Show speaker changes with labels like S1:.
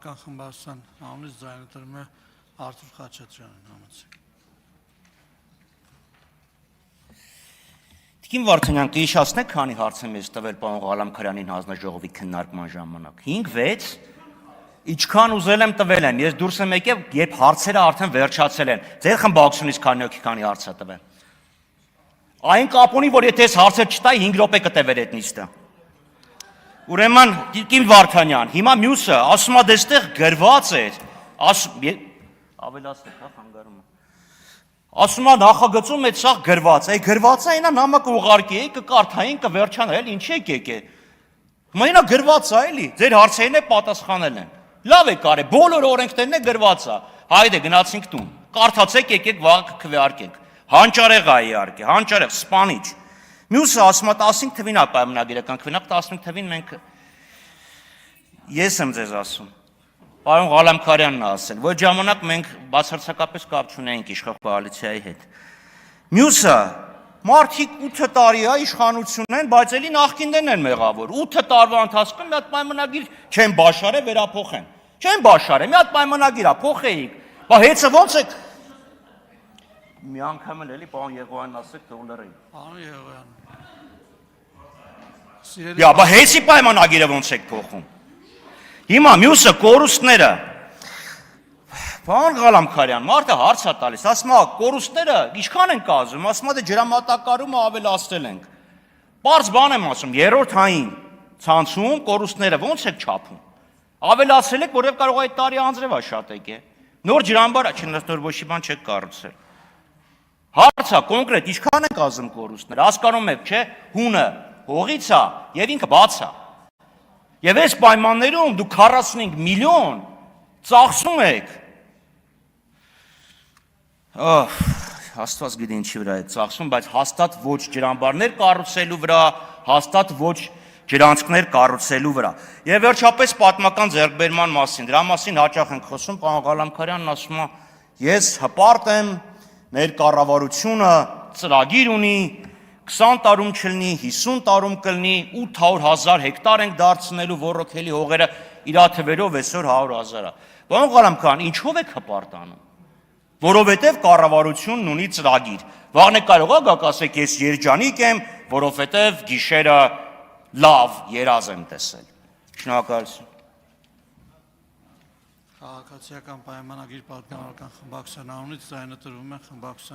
S1: Կանխմբաստան անունից ձայնատրում է Արթուր Խաչատրյանին համեցեք։
S2: Տիկին Վարդանյան, կհիշեցնեք, քանի հարց եմ ես տվել պարոն Ղալամքարյանին հանձնաժողովի քննարկման ժամանակ։ 5-6, ինչքան ուզել եմ տվել եմ, ես դուրս եմ եկել, երբ հարցերը արդեն վերջացել են։ Ձեր խմբակցությունից քանի հարց է տվել։ Այն կապ ունի, որ եթե ես հարցեր չտայի 5 րոպե կտևեր այդ նիստը։ Ուրեմն, Տիկին Վարդանյան, հիմա մյուսը ասում է դեստեղ գրված էր, ավելացնեք, հա, խանգարում է։ Ասում է նախագծում այդ սա գրված, այ գրված է, այնա նամակ ուղարկի, կկարդային, կվերջանա, էլ ինչ եք եկե։ Հիմա այնա գրված է, էլի, ձեր հարցերին է պատասխանել են։ Լավ է կարե, բոլոր օրենքներն է գրված է։ Հայդե գնացինք տուն։ Կարդացեք, եկեք վաղ քվեարկենք։ Հանճարեղ է իհարկե, հանճարեղ, սպանիչ։ Մյուսը ասում է 15 թվին է պայմանագիրական քվենակ, 15 թվին մենք ես եմ ձեզ ասում։ Պարոն Ղալամքարյանն է ասել, որ ժամանակ մենք բացարձակապես կապ չունեինք իշխող կոալիցիայի հետ։ Մյուսը մարդիկ 8 տարի է իշխանություն են, բայց էլի նախկիններն են մեղավոր։ 8 տարվա ընթացքում մի հատ պայմանագիր չեն բաշարել, վերափոխեն։ Չեն բաշարել, մի հատ պայմանագիր է, փոխեիք։ Բա հեծը ո՞նց է։ Մի անգամ էլ էլի պարոն Եղոյանն ասեք թող լռի։
S1: Պարոն Եղոյան։
S2: Յա, բա հեծի պայմանագիրը ո՞նց եք փոխում։ Հիմա մյուսը կորուստները։ Պարոն Ղալամքարյան, մարդը հարց է տալիս, ասում է կորուստները ինչքան են կազմում, ասում է դե ջրամատակարարումը ավելացրել ենք։ Պարզ բան եմ ասում, երրորդ հային ցանցում կորուստները ո՞նց եք չափում։ Ավելացրել եք, որովհետև կարող է այդ տարի անձրև աշատեք է։ Նոր ջրամբար, չնայած ոչ մի բան չեք կառուցել։ Հարց է կոնկրետ ինչքան են կազմում կորուստները, հասկանում եք, չէ՞, հունը հողից է եւ ինքը բաց է։ Եվ այս պայմաններում դուք 45 միլիոն ծախսում եք։ Աստված գիտի ինչի վրա է ծախսում, բայց հաստատ ոչ ջրամբարներ կառուցելու վրա, հաստատ ոչ ջրանցքներ կառուցելու վրա։ Եվ վերջապես պատմական ձեռքբերման մասին, դրա մասին հաճախ ենք խոսում, պարոն Ղալամքարյանն ասում է, ես հպարտ եմ, մեր կառավարությունը ծրագիր ունի 20 տարում չլինի, 50 տարում կլինի, 800,000 հեկտար ենք դարձնելու ոռոգելի հողերը, իրա թվերով այսօր 100,000 է։ Պարոն Ղալամքարյան, ինչով եք հպարտանում։ Որովհետև կառավարությունն ունի ծրագիր։ Վաղն է կարող է գաք ասեք, ես երջանիկ եմ, որովհետև գիշերը լավ երազ եմ տեսել։ Շնորհակալություն։
S1: Քաղաքացիական պայմանագիր պատգամական խմբակցության անունից ձայնատրվում է խմբակցության